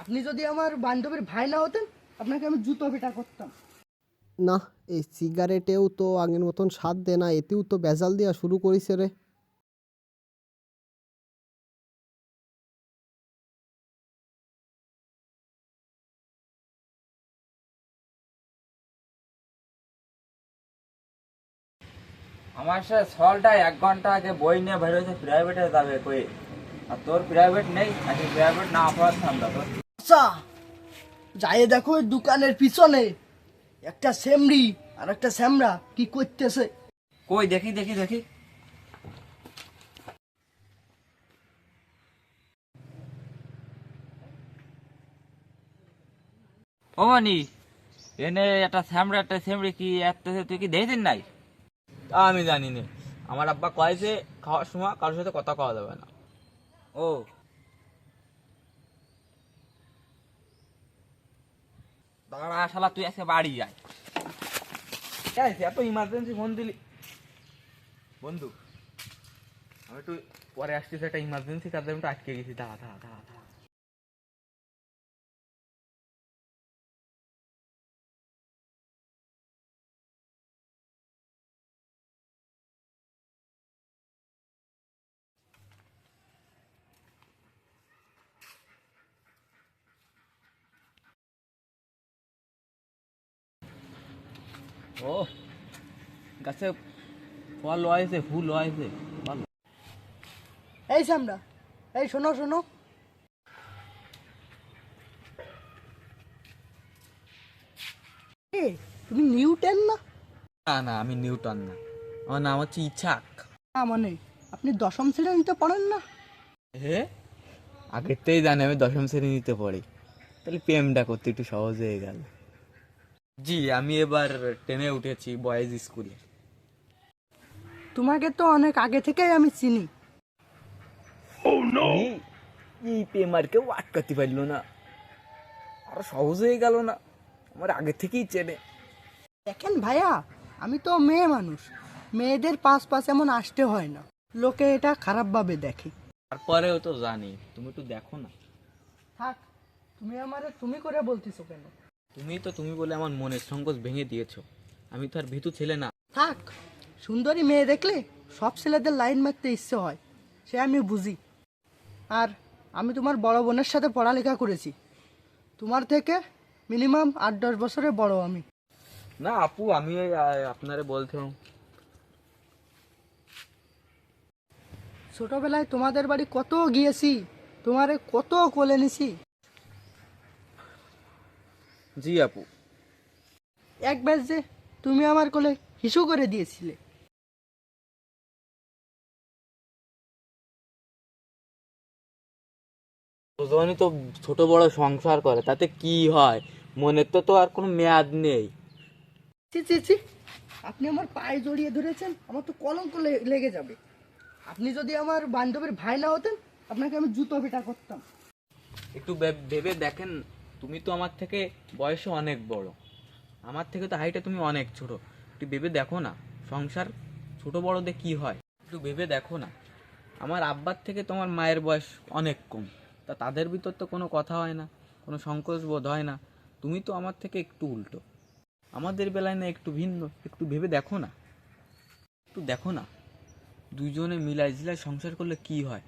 আপনি যদি আমার বান্ধবীর ভাই না হতেন, আপনাকে আমি জুতো পেটা করতাম। না, এই সিগারেটেও তো আগের মতন স্বাদ দেয় না, এতেও তো ভেজাল দেওয়া শুরু করেছে রে। আমার সাথে সলটা 1 ঘন্টা আগে বই নিয়ে বেরোচ্ছে প্রাইভেটে যাবে কই, আর তোর প্রাইভেট নেই নাকি? প্রাইভেট না পড়ার ঠান্ডা তোর? আচ্ছা, যাই দেখো ওই দোকানের পিছনে একটা সেমরি আর একটা স্যামরা কি করতেছে। কই দেখি দেখি দেখি। ও মানি, এনে একটা স্যামরা একটা সেমরি কি একটা তুই কি দেখেছিস নাই? তা আমি জানি না। আমার আব্বা কয়েছে খাওয়ার সময় কারোর সাথে কথা কওয়া যাবে না। ও দাঁড়া শালা, তুই আজকে বাড়ি আয়। এত ইমার্জেন্সি ফোন দিলি? বন্ধু, আমি একটু পরে আসতেছি, একটা ইমার্জেন্সি কাজে আমি একটু আটকে গেছি। দাঁড়া দাঁড়া দাঁড়া দাঁড়া। ও গাছে ফল হয়েছে, ফুল হয়েছে, ভালো। এই স্যামরা, এই শোনো শোনো, এ তুমি নিউটন না? না না, আমি নিউটন না, আমার নাম হচ্ছে ইছাক। না মানে আপনি দশম শ্রেণীতে পড়েন না? হে, আগের থেকেই জানি আমি দশম শ্রেণীতে পড়ি, তাহলে প্রেমটা করতে একটু সহজ হয়ে গেল। জি, আমি এবার 10-এ উঠেছি বয়েজ স্কুলে। তোমাকে তো অনেক আগে থেকেই আমি চিনি। এই প্রেম আর কেউ আটকাতে পারলো না, আরো সহজ হয়ে গেল না, আমার আগে থেকেই চেনে। দেখেন ভাইয়া, আমি তো মেয়ে মানুষ, মেয়েদের পাশ পাশ এমন আসতে হয় না, লোকে এটা খারাপভাবে দেখে। তারপরেও তো জানি, তুমি একটু দেখো না। থাক, তুমি আমারে তুমি করে বলতেছো কেন? তুমি বলে আমার মনের সংকোচ ভেঙে দিয়েছো। আমি তো আর ভীতু ছেলে না। থাক, সুন্দরী মেয়ে দেখলে সব ছেলেদের লাইন মারতে ইচ্ছে হয়, সে আমি বুঝি। আর আমি তোমার বড় বোনের সাথে পড়ালেখা করেছি, তোমার থেকে মিনিমাম 8-10 বছরের বড় আমি। না আপু, আমি আপনারে বলতে। ছোটবেলায় তোমাদের বাড়ি কত গিয়েছি, তোমারে কত কোলে নিছি। জি আপু। একবার যে তুমি আমার কোলে হিসু করে দিয়েছিলে। দুজনই তো ছোট বড় সংসার করে, তাতে কি হয়? মনের তো আর কোনো মেয়াদ নেই। ছি ছি ছি, আপনি আমার পায়ে জড়িয়ে ধরেছেন, আমার তো কলঙ্ক লেগে যাবে। আপনি যদি আমার বান্ধবীর ভাই না হতেন, আপনাকে আমি জুতো পেটা করতাম। একটু ভেবে দেখেন, তুমি তো আমার থেকে বয়সে অনেক বড়, আমার থেকে তো হাইটে তুমি অনেক ছোট। একটু ভেবে দেখো না, সংসার ছোট বড়দের কি হয়, একটু ভেবে দেখো না। আমার আব্বার থেকে তোমার মায়ের বয়স অনেক কম, তা তাদের ভিতর তো কোনো কথা হয় না, কোনো সংকোচ বোধ হয় না। তুমি তো আমার থেকে একটু উল্টো, আমাদের বেলায় না একটু ভিন্ন। একটু ভেবে দেখো না, একটু দেখো না, দুইজনে মিলাই ঝিলাই সংসার করলে কি হয়।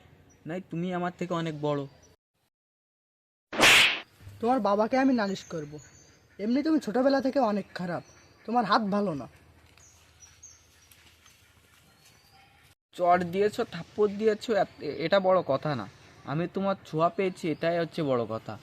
নাই তুমি আমার থেকে অনেক বড়। তোমার বাবাকে আমি নালিশ করব। এমনি তুমি ছোটবেলা থেকে অনেক খারাপ, তোমার হাত ভালো না। চট দিয়েছো, থাপ্পড় দিয়েছো, এটা বড় কথা না। আমি তোমার ছোঁয়া পেয়েছি, এটাই হচ্ছে বড় কথা।